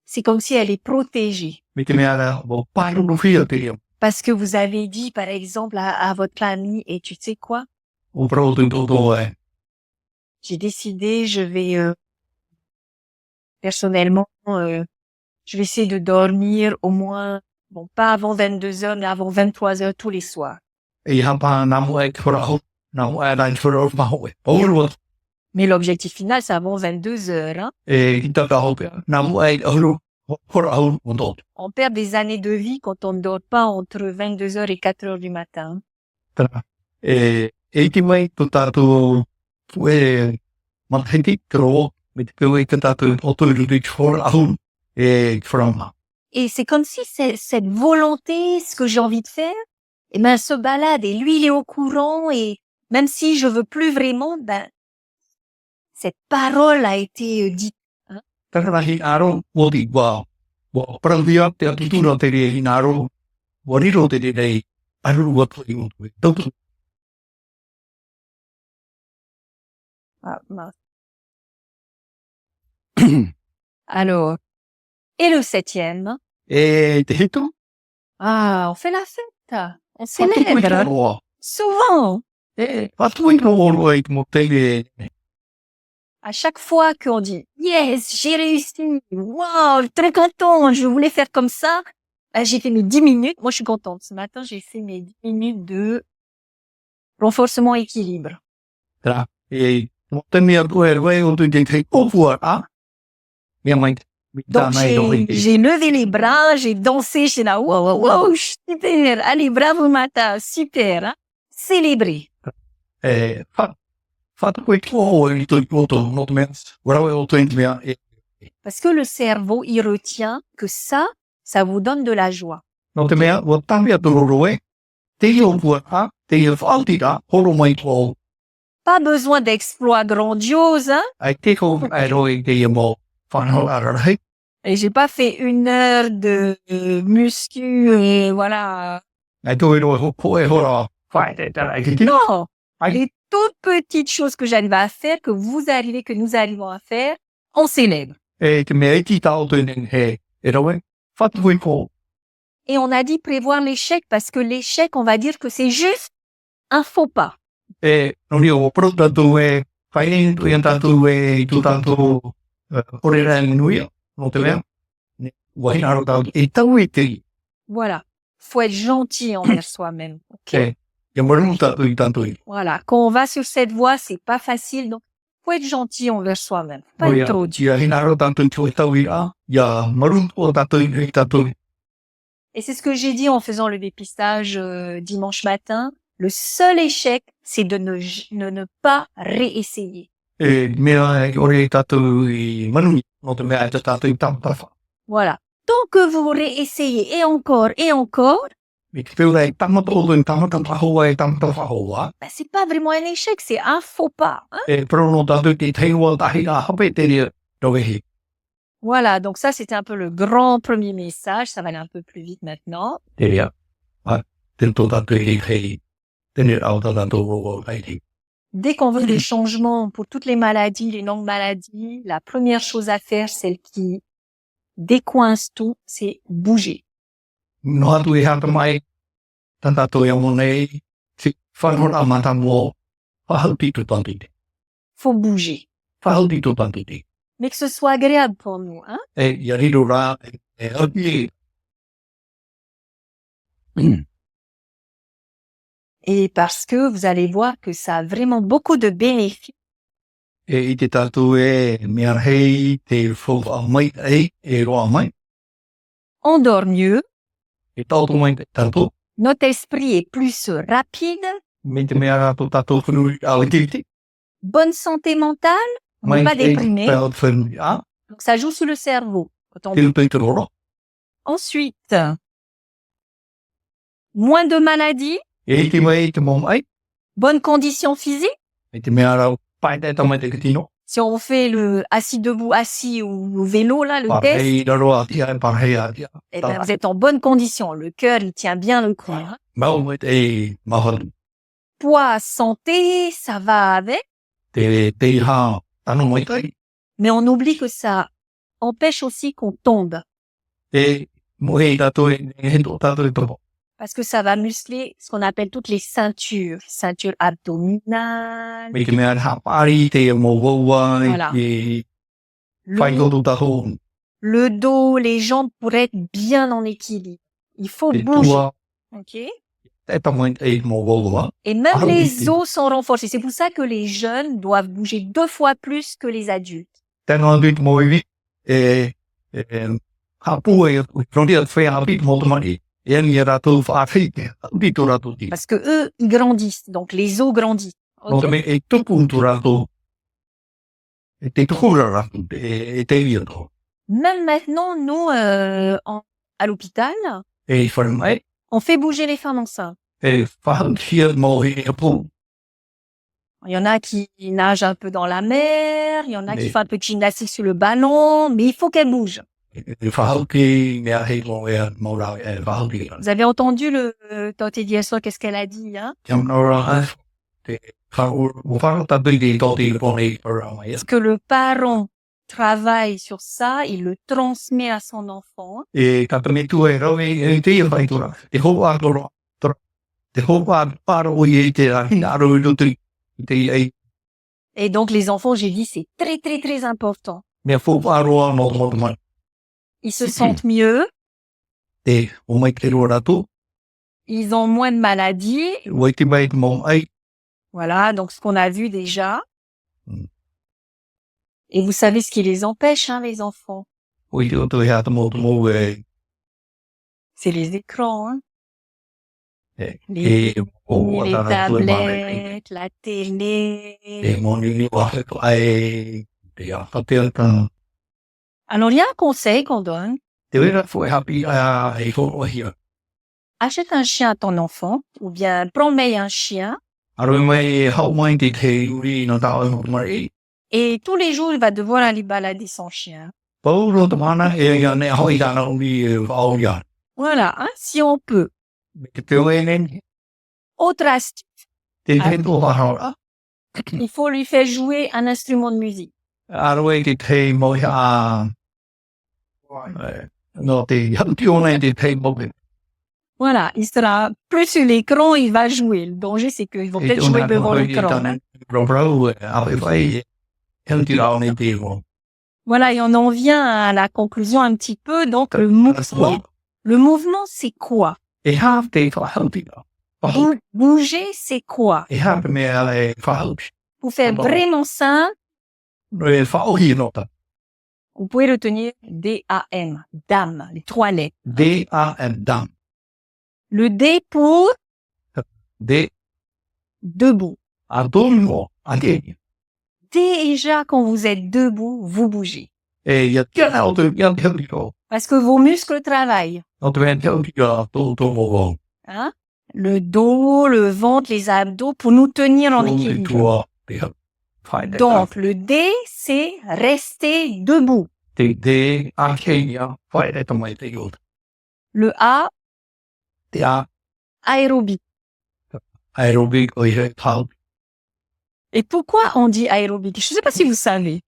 c'est comme si elle est protégée. Mi te mea la wo paru no fia te ia. Parce que vous avez dit, par exemple, à votre ami, et tu sais quoi? O parau to e. J'ai décidé, je vais, personnellement, je vais essayer de dormir au moins, bon, pas avant 22 heures, mais avant 23 heures tous les soirs. E ha pa na mo e parau. Na mo e na parau ma ho e. O Mais l'objectif final, c'est avant 22 heures. Hein. e kita ka ho pe. Na mo e o parau o to. On perd des années de vie quand on ne dort pas entre 22 heures et 4 heures du matin. Tra. E ti mai to tato e manhiti tro mit pe we tato o to ru for au e from. Et c'est comme si cette volonté, ce que j'ai envie de faire, eh ben, se balade et lui, il est au courant et même si je veux plus vraiment, ben, cette parole a été dite. Hein. Tra hi aro wo di wa. Wo parau dia te tu no te ri aro. Wo ri ro te dei. Aru wo to i wo. To. Ah, mince. Alors, et le 7e? E te hito? Ah, on fait la fête. On célèbre. Souvent. E atu i no e mo te e. À chaque fois qu'on dit « Yes, j'ai réussi. Wow, très content. Je voulais faire comme ça. » J'ai fait mes 10 minutes. Moi, je suis contente. Ce matin, j'ai fait mes 10 minutes de renforcement équilibre. Tra. E mo te mea we o tu te o fu a. Mea mai. Donc, j'ai levé les bras, j'ai dansé, j'étais là, wow, wow, wow, super. Allez, bravo, Mata. Super. Hein? Célébrer. Parce que le cerveau, il retient que ça vous donne de la joie. te o pua a, te o whaotira, horo mai tō, Pas besoin d'exploits grandioses, hein. ai te ko ai roi te o mō whanau ararai. Et j'ai pas fait 1 heure de muscu et voilà. Ai tō roi ho koe hora, whae te tarai ki tino. Non. Ai, Les toutes petites choses que j'arrive à faire, que nous arrivons à faire, on célèbre. e te mea iti tau tēnen he, e rawe, whatui ko, Et on a dit prévoir l'échec parce que l'échec, on va dire que c'est juste un faux pas. e noni o pro tatu e, whae tu ian tatu e, tu tatu, ore rang nui, no te mea, wahina aro tau, e tau e te, Voilà. Faut être gentil envers soi-même. ok? e, ia maru tatu i tatu i. Voilà. Quand on va sur cette voie, c'est pas facile. Donc, faut être gentil envers soi-même. Pas être trop dur. Ia hina aro tatu i tau i a, ia maru o tatu i tatu i. Et c'est ce que j'ai dit en faisant le dépistage dimanche matin. Le seul échec, c'est de ne pas réessayer. E mea e ore i tatu i manuni, no te mea e te tatu i tamtawha. Voilà. Tant que vous réessayez et encore, Me te pēura e tamata o i tamata hoa e tamtawha hoa. ben, c'est pas vraiment un échec, c'est un faux pas. Hein. E prono tatu te teiwa tahi a hape te rea rawehi. Voilà. Donc ça, c'était un peu le grand premier message. Ça va aller un peu plus vite maintenant. Te rea. Te to tatu i hei. Tene rao tatu o hei. Dès qu'on veut des changements pour toutes les maladies, les longues maladies, la première chose à faire, celle qui décoince tout, c'est bouger. No hatu e hata mai. Tantatu e amonei. Si whanhora mata mo. Whahauti tu tantiti. Faut bouger. Whahauti tu tantiti. Mais que ce soit agréable pour nous, hein. E iariru rā e api e. Et parce que vous allez voir que ça a vraiment beaucoup de bénéfices. E i te tatu e mea hei te whau mai e roa mai. On dort mieux. E tautu mai te tatu. Notre esprit est plus rapide. Me te mea rātou tatu whanui au titi. Bonne santé mentale. On n'est pas déprimé. Donc ça joue sur le cerveau. Quand on... Ensuite, moins de maladies. E te mai te mō mai. Bonne condition physique. Me te mea rau pai te tamai te kitino. Si on fait le assis debout, assis ou au vélo, là, le test, Parhei raro atia e parhei atia. eh ben, vous êtes en bonne condition. Le cœur, il tient bien le coup. Hein. Mau mai te mahanu. Poids, santé, ça va avec. Te ha tanu mai tai. Mais on oublie que ça empêche aussi qu'on tombe. E mohe tatu e hendo tatu e topo. Parce que ça va muscler ce qu'on appelle toutes les ceintures. Ceinture abdominale. Me te mea ha pari te mō waua Voilà. e whai kotu taho. Le dos, les jambes pour être bien en équilibre. Il faut Te bouger. tua Ok. e tamai e mō waua. Et même Ah, les oui. os sont renforcés. C'est pour ça que les jeunes doivent bouger 2 fois plus que les adultes. Tēnā tui mō iwi e hapu e rondia whea hapi mō tamari. E ani e rātou whāwhi ke hapi tō rātou ti. Parce que eux, ils grandissent. Donc les os grandissent. Nō Ok. te me e tupu tō rātou. E te tukura rātou e te iwi tō. Même maintenant, nous, à l'hôpital, E wharamai on fait bouger les femmes enceintes. e whahautia mō he apu. Il y en a qui nagent un peu dans la mer, il y en a qui Mais- font un peu de gymnastique sur le ballon, mais il faut qu'elles bougent. E whahauti mea hei mō e mō rau e whahauti. Vous avez entendu le tante Diaso, qu'est-ce qu'elle a dit, hein? Tiam nō rā te whahauta tui te tōti i pōnei rā mai. Parce que le parent travaille sur ça, il le transmet à son enfant. E kata me tu e rau e te ia whai tora. Te hoa atora. Te hoa paro o i te hina aro i lutri. Te i Et donc les enfants, j'ai dit, c'est très très très important. mea whōpāroa no te motu mai. Ils se sentent mieux, Te o mai te roa rātou. ils ont moins de maladies. Wai te mai te mō ai. Voilà, donc ce qu'on a vu déjà. Mm. Et vous savez ce qui les empêche, hein, les enfants? Wai te oto e hata mō te mō e. C'est les écrans, hein. E Les, o les atara tue mare. tablettes, la télé. E moni ni wahe ko ai. Te ata te ata. Alors, il y a un conseil qu'on donne. Te wera fo e hapi a e ho o hia. achète un chien à ton enfant, ou bien promets un chien, et tous les jours, il va devoir aller balader son chien. Voilà, hein, si on peut. Autre astuce, il faut lui faire jouer un instrument de musique. Voilà, il sera plus sur l'écran, il va jouer. Le danger, c'est qu'ils vont peut-être jouer devant l'écran. Hein. Voilà, et on en vient à la conclusion un petit peu. Donc, le mouvement, c'est quoi? Bouger, c'est quoi? Pour faire vraiment simple, vous pouvez retenir D-A-M, dame, les 3 lettres. D-A-M. Le D pour debout. Déjà, quand vous êtes debout, vous bougez. Parce que vos muscles travaillent. Hein? Le dos, le ventre, les abdos pour nous tenir en équilibre. Donc, le D, c'est rester debout. Le A, aérobie. Et pourquoi on dit aérobique? Je ne sais pas si vous savez.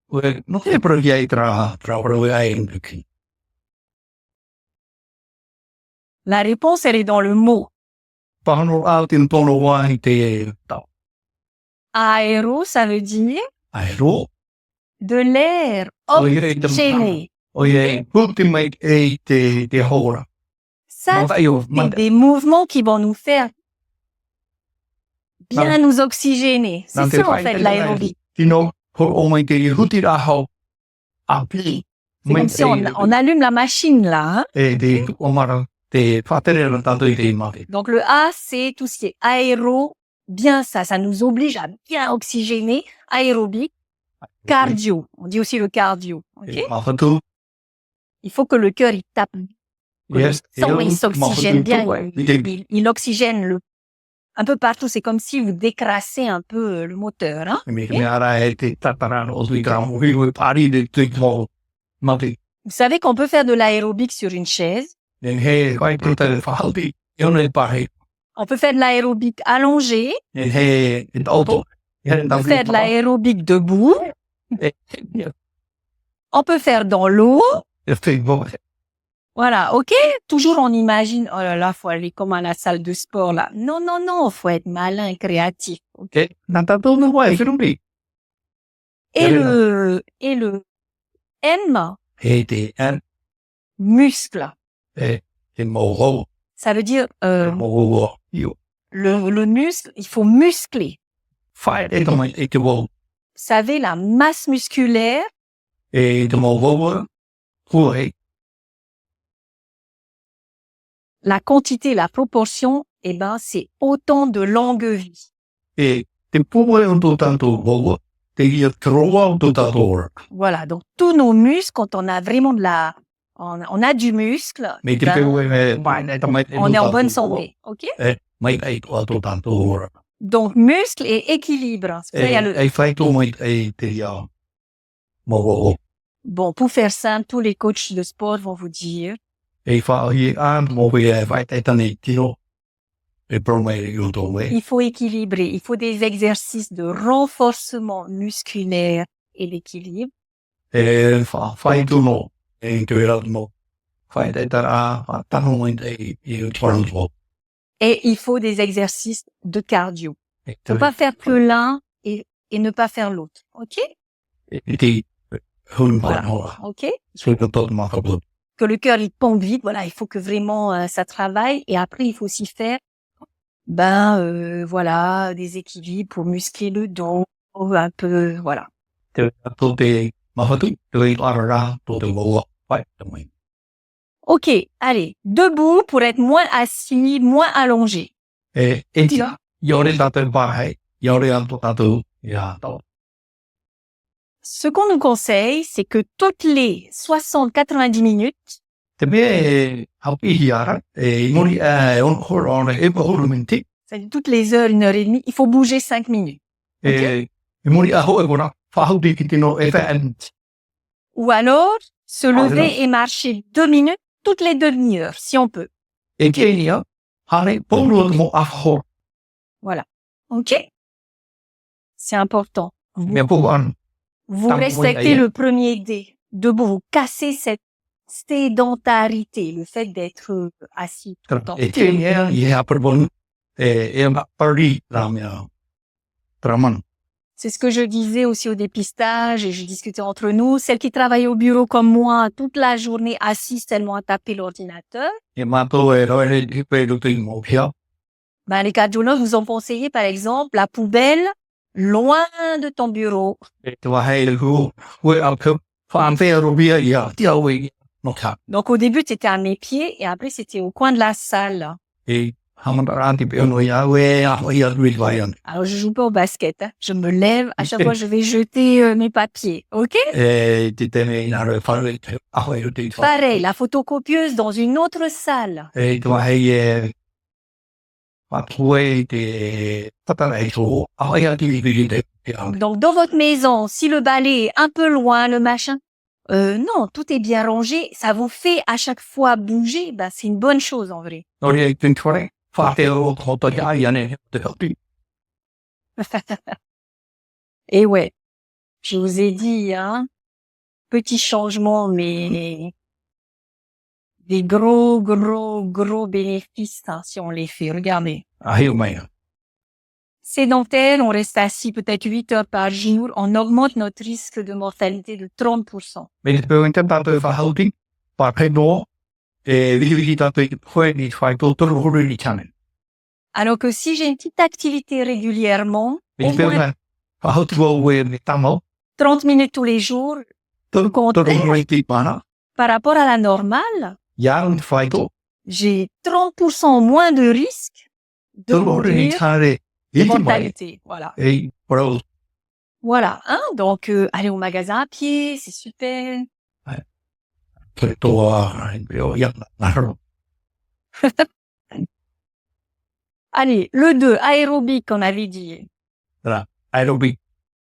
La réponse, elle est dans le mot. Aéro, ça veut dire de l'air oxygéné. Ça, c'est des mouvements qui vont nous faire bien nous oxygéner. C'est ça, en fait, l'aérobie. C'est comme si on allume la machine, là. Hein? Donc, le A, c'est tout ce qui est aéro, bien ça nous oblige à bien oxygéner, aérobique, cardio. On dit aussi le cardio. Okay? Il faut que le cœur, il tape. Il s'oxygène bien. Il oxygène un peu partout. C'est comme si vous décrassez un peu le moteur. Hein? Okay? Vous savez qu'on peut faire de l'aérobique sur une chaise. On peut faire de l'aérobique allongé. On peut faire de l'aérobique debout. On peut faire dans l'eau. Voilà, ok? Toujours on imagine, oh là là, faut aller comme à la salle de sport là. Non, faut être malin, créatif. Okay? Et le M. Muscle. Ça veut dire le muscle, il faut muscler. Vous savez, la masse musculaire, la quantité, la proportion, c'est autant de longue vie. Voilà, donc tous nos muscles, quand on a vraiment on a du muscle, on est en bonne santé, ok? Donc muscle et équilibre. Bon, pour faire simple, tous les coachs de sport vont vous dire il faut équilibrer, il faut des exercices de renforcement musculaire et d'équilibre. Et il faut des exercices de cardio. Il ne faut pas faire que l'un et ne pas faire l'autre. OK? Voilà. OK? Que le cœur, il pompe vite. Voilà, il faut que vraiment ça travaille. Et après, il faut aussi faire des équilibres pour muscler le dos, un peu, voilà. Ok, allez, debout pour être moins assis, moins allongé. Ce qu'on nous conseille, c'est que toutes les 60-90 minutes, Te me haupi hiara, mori on hor e hurumenti, C'est-à-dire toutes les heures, 1 heure et demie, il faut bouger 5 minutes. mori aho e gora, whahauti ki tino e whaenti. Ou alors, se non. lever et marcher 2 minutes toutes les demi-heures, si on peut. E kenia, hare pōrua mo afho, Voilà. OK? C'est important. me pō an, Vous Tant respectez moyen. le premier dé. Debout, vous cassez cette sédentarité, le fait d'être assis tout le temps. e kenia, i hea parvon, ma pari la mea, traman. C'est ce que je disais aussi au dépistage et je discutais entre nous. Celles qui travaillent au bureau comme moi, toute la journée assises tellement à taper l'ordinateur, E mato e roe e pe rutu i mo pia, ben les cardiologues vous ont conseillé, par exemple, la poubelle loin de ton bureau. e te wahei le hu, ue au ke, whaamwhea robia ia, tia ue, no ka. Donc au début, c'était à mes pieds et après, c'était au coin de la salle. E hamaranti pe ono ia, ue aho ia ruit vaian. Alors, je joue pas au basket. Hein. Je me lève. À chaque fois, je vais jeter mes papiers. OK? E te teme i naro e wharu te aho e rutu i wha. Pareil, la photocopieuse dans une autre salle. E te wahei e, whatue te tatara e so, aho ia ti viri te pia. Donc, dans votre maison, si le balai est un peu loin, le machin, non, tout est bien rangé. Ça vous fait à chaque fois bouger. Ben, c'est une bonne chose en vrai. Nori e tintore, whate o koto ia iane te helpi. Et ouais, je vous ai dit, hein, petit changement, mais des gros bénéfices hein, si on les fait. Regardez. Ahi o mea. Sédentaire, on reste assis peut-être 8 heures par jour, on augmente notre risque de mortalité de 30%. Me te peu intem tato e whahauti, whape no, e vihi tato i hoi ni whai tōtoro huru ni channel. Alors que si j'ai une petite activité régulièrement, Me au te peu moins na, whahauti wau ue ni tamo, 30 minutes tous les jours, tōtoro huru ti mana, par rapport à la normale, ia un whai tō, j'ai 30% moins de risque de tōtoro huru ni mourir channel de e mai, mortalité. Voilà. e bro, Voilà. Hein? Donc, aller au magasin à pied, c'est super. te toa, e o ia naro. Allez, le 2, aérobique, on avait dit. Aerobic,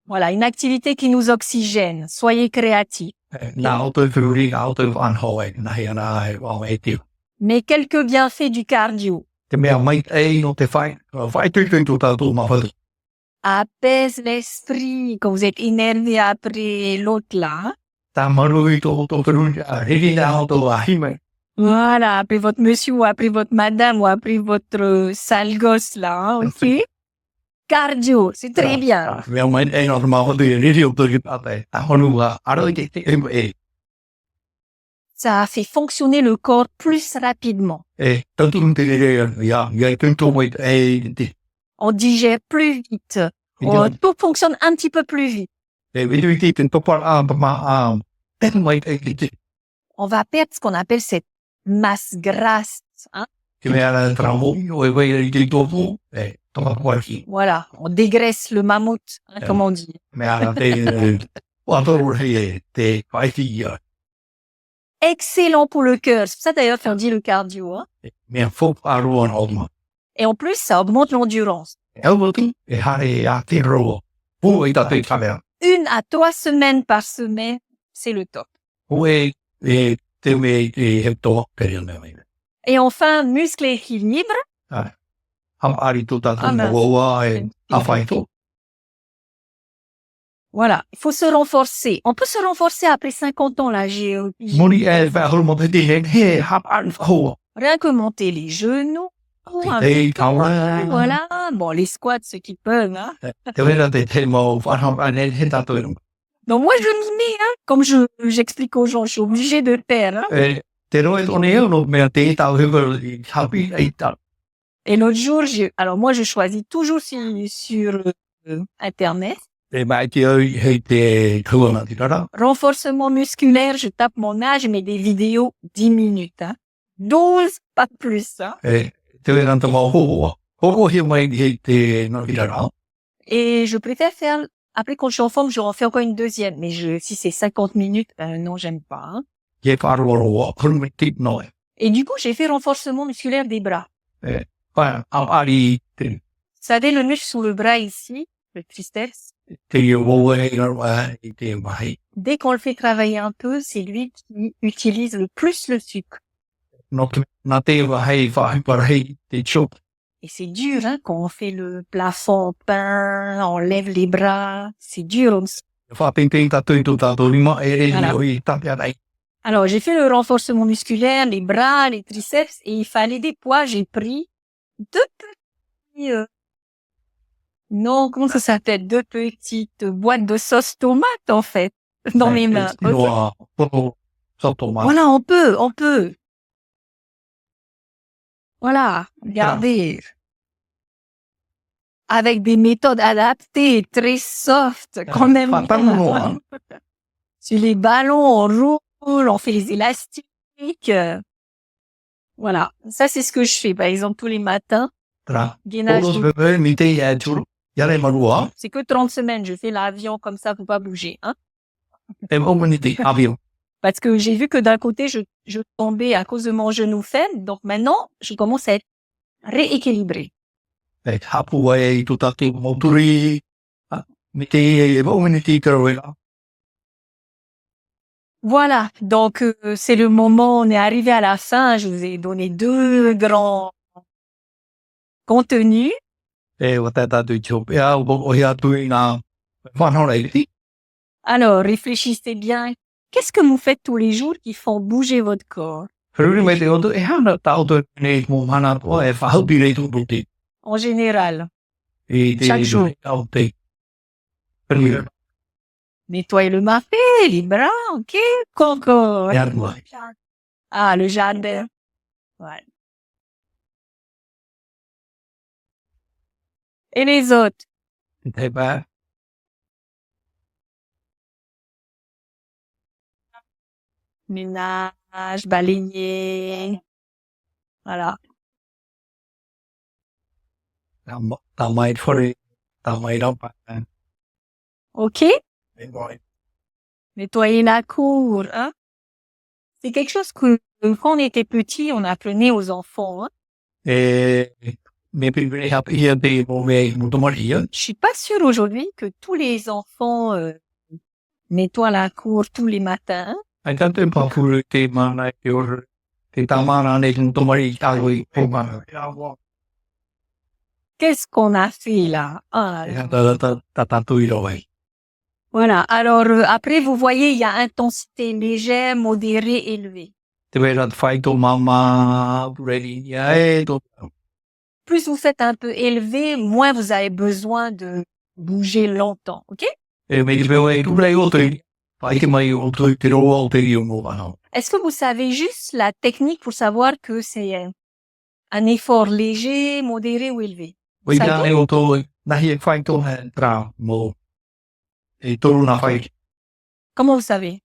Voilà, une activité qui nous oxygène. Soyez créatifs. na auto whiruri, auto anhoe, na hi ana e wau e tiu. Mais quelques bienfaits du cardio. Te mea mai e no te whai, whai tui tu tātou mawhatu. Apaise l'esprit quand vous êtes énervé après l'autre là. Hein. Tā maru i tō whiruri, riri nā auto a hime. Voilà, après votre monsieur ou après votre madame ou après votre sale gosse là. Hein, ok? Cardio, c'est très bien. Mea mai e no te mawhatu i riri o tō ki tātai. A honu a aro i te e. Ça fait fonctionner le corps plus rapidement. E tatu te riri ia i tūntō mai e te. On digère plus vite. Tout fonctionne un petit peu plus vite. E vidu i te te topar a ma a ten mai e te. On va perdre ce qu'on appelle cette masse grasse. Hein? Ki mea na tramo o e wei i te tōpū e toka kuaki. Voilà, on dégraisse le mammouth, hein, comme on dit. Mea na te watoru hei e te whaiti ia. Excellent pour le cœur. C'est pour ça d'ailleurs qu'on dit le cardio. Hein. Mea fōp aruan o ma. Et en plus, ça augmente l'endurance. Elwotu e hare a te roa. Pū i tātou i kamera. 1 à 3 semaines par semaine, c'est le top. Ue e te me e he toa pere mea mea. Et enfin, muscle et équilibre. Ham ari tō tātou mince. maua e a whai tō. Voilà, il faut se renforcer. On peut se renforcer après 50 ans, là. Mori e whahuru mo te he he ham ari whahoa. Rien que monter les genoux. Un Te petit peu. kawa. Voilà. Bon, les squats, ceux qui peuvent. Hein. Te wera te mo whanham ane he tātou e runga. Donc moi, je m'y mets. Hein. Comme j'explique aux gens, je suis obligée de le faire. Hein. E te roe tōne eo no mea te tau hewa i hapi e tau. Et l'autre jour, alors moi, je choisis toujours sur Internet. E mai te au hei te kuana ti rara. Renforcement musculaire, je tape mon âge, je mets des vidéos 10 minutes. Hein. 12, pas plus. Hein. E te wera te mo hoa. Hoa he mai hei te no ti rara. Et je préfère faire, après quand je suis en forme, je refais encore une deuxième. Mais si c'est 50 minutes, non, j'aime pas. Hein. J'ai pas le droit, comme le type, non. Et du coup, j'ai fait renforcement musculaire des bras. Enfin, Ali, Vous savez, le muscle sous le bras ici, le triceps, t'es dès qu'on le fait travailler un peu, c'est lui qui utilise le plus le sucre. Et c'est dur, hein, quand on fait le plafond peint, on lève les bras, c'est dur aussi. Alors, j'ai fait le renforcement musculaire, les bras, les triceps, et il fallait des poids. J'ai pris deux petits, non, comment ça s'appelle? Deux petites boîtes de sauce tomate, en fait, dans mes mains. Ok. Voilà, on peut. Voilà, regardez. Avec des méthodes adaptées, très soft, quand même. Sur les ballons, on roule, on fait les élastiques. Voilà. Ça, c'est ce que je fais. Par exemple, tous les matins. Gainage. C'est que 30 semaines. Je fais l'avion comme ça, faut pas bouger, hein. Parce que j'ai vu que d'un côté, je tombais à cause de mon genou faible. Donc maintenant, je commence à être rééquilibrée. Voilà. Donc, c'est le moment, on est arrivé à la fin. Je vous ai donné deux grands contenus. Alors, réfléchissez bien. Qu'est-ce que vous faites tous les jours qui font bouger votre corps? En général, chaque jour. Nettoyer le mafé, les bras, ok? Encore. Ah, le jardin. Ouais. Et les autres? Ménage, balayer. Voilà. Ok? Nettoyer la cour, hein? C'est quelque chose que, quand on était petit, on apprenait aux enfants, hein? Je suis pas sûre aujourd'hui que tous les enfants, nettoient la cour tous les matins. Qu'est-ce qu'on a fait là? Ah, voilà. Alors, après, vous voyez, il y a intensité légère, modérée, élevée. Plus vous faites un peu élevé, moins vous avez besoin de bouger longtemps, ok? Est-ce que vous savez juste la technique pour savoir que c'est un effort léger, modéré ou élevé? Vous savez? Comment vous savez?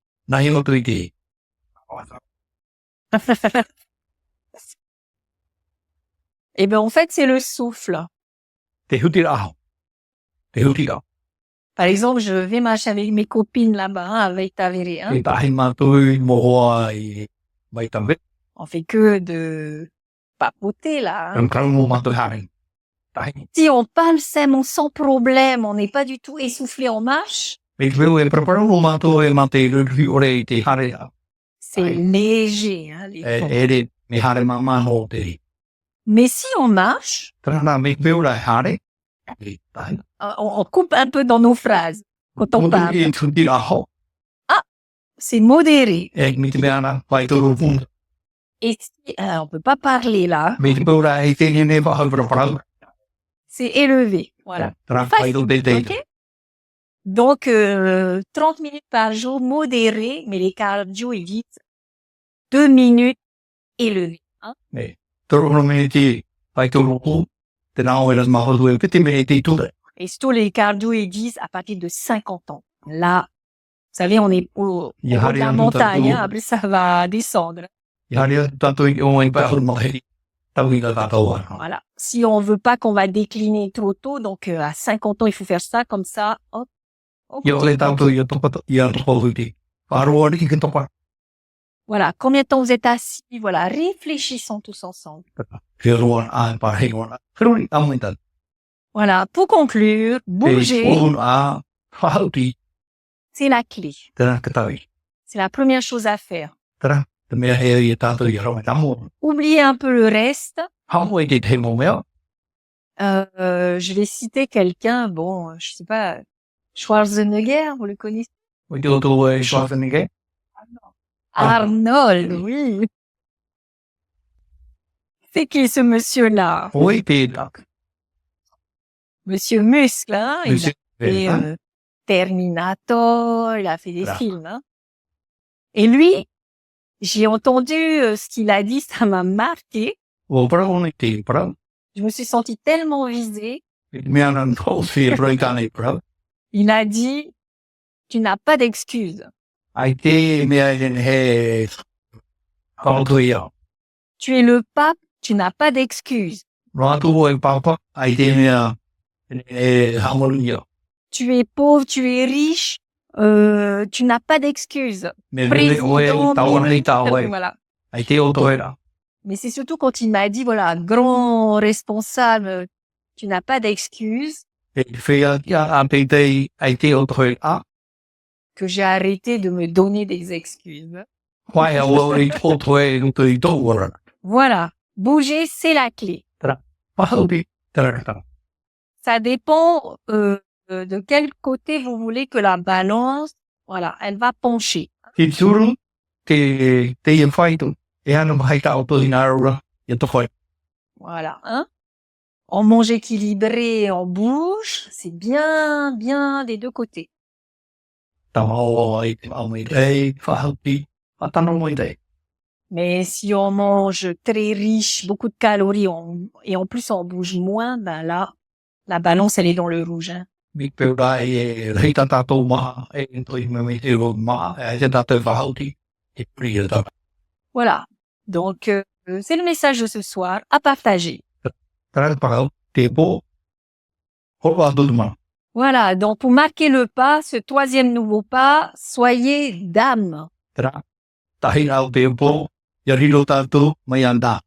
Eh ben, en fait, c'est le souffle. Par exemple, je vais marcher avec mes copines là-bas, hein, avec Tavéré, hein. On fait que de papoter, là, hein. Si on parle sainement sans problème, on n'est pas du tout essoufflé en marche. C'est léger, hein, l'effort. Mais si on marche, on coupe un peu dans nos phrases quand on parle. Ah, c'est modéré. Et si, on peut pas parler là. C'est élevé, voilà. Facile, ok? Donc, 30 minutes par jour, modéré, mais les cardio, ils disent 2 minutes élevé, hein? Et surtout, les cardio, ils disent à partir de 50 ans. Là, vous savez, on est au haut de la montagne, hein, après ça va descendre. Voilà. Si on veut pas qu'on va décliner trop tôt, donc à 50 ans, il faut faire ça comme ça. Hop. Okay. Voilà. Combien de temps vous êtes assis? Voilà. Réfléchissons tous ensemble. Keruan a pahingon. Kerun amuitan. Voilà. Pour conclure, bouger, Keruan a fahauti. c'est la clé. Tera ketawi. C'est la première chose à faire. Tera temia hei tato yaro tamu. Oubliez un peu le reste. Hamu e te mo mea. Je vais citer quelqu'un, bon, je sais pas, Schwarzenegger, vous le connaissez? O te oto e Schwarzenegger. Arnold, oui. C'est qui ce monsieur-là? Oi te tak. Monsieur Muscle, hein? Il a Monsieur. fait Terminator, il a fait des Voilà. films, hein. Et lui, j'ai entendu ce qu'il a dit, ça m'a marqué. O para on te para. Je me suis sentie tellement visée. Mea nan to se proitane para. Il a dit, tu n'as pas d'excuse. Ai te mea en he. Kautoia. Tu es le pape, tu n'as pas d'excuse. Ratu o papa. Ai te mea. Hamulia. Tu es pauvre, tu es riche, tu n'as pas d'excuse. Me vele o tawana i tawe. Voilà. Ai te oto era. Mais c'est surtout quand il m'a dit, voilà, grand responsable, tu n'as pas d'excuse, E fea ia a te te ai te oto era. que j'ai arrêté de me donner des excuses. Wai a o i oto e uto i tō ora. Voilà. Bouger, c'est la clé. Pahauti. Tera keta. Ça dépend de quel côté vous voulez que la balance, voilà, elle va pencher. Te turu. Te e whaitu. E anu mai ta oto i nā ura. Ia to whai. Voilà, hein. On mange équilibré, on bouge, c'est bien, bien des deux côtés. Tamao ai te amui te. Whahauti. Atano moi te. Mais si on mange très riche, beaucoup de calories, et en plus on bouge moins, ben là, la balance, elle est dans le rouge, hein. Mi peura e reita tātou maha. E toi me me te ro maha. E te tātou whahauti. E pria tā. Voilà. Donc, c'est le message de ce soir à partager. Tera parau. Te po. Horo atu tuma. Voilà. Donc, pour marquer le pas, ce troisième nouveau pas, soyez dame. Tera. Tahi rau te po. Ia riro tātou. Mai anda.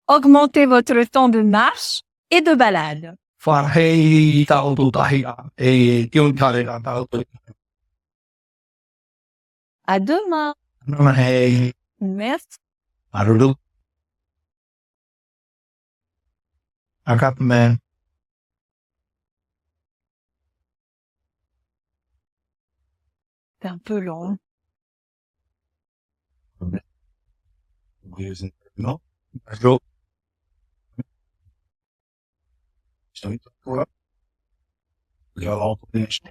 Augmentez votre temps de marche et de balade. Wharhei tātou tahi a. E tiong kare rā tātou. À demain. Nana hei. Merci. Arulu. Akap man. C'est un peu long. No. Arulu. Sorry. What? We got all finished.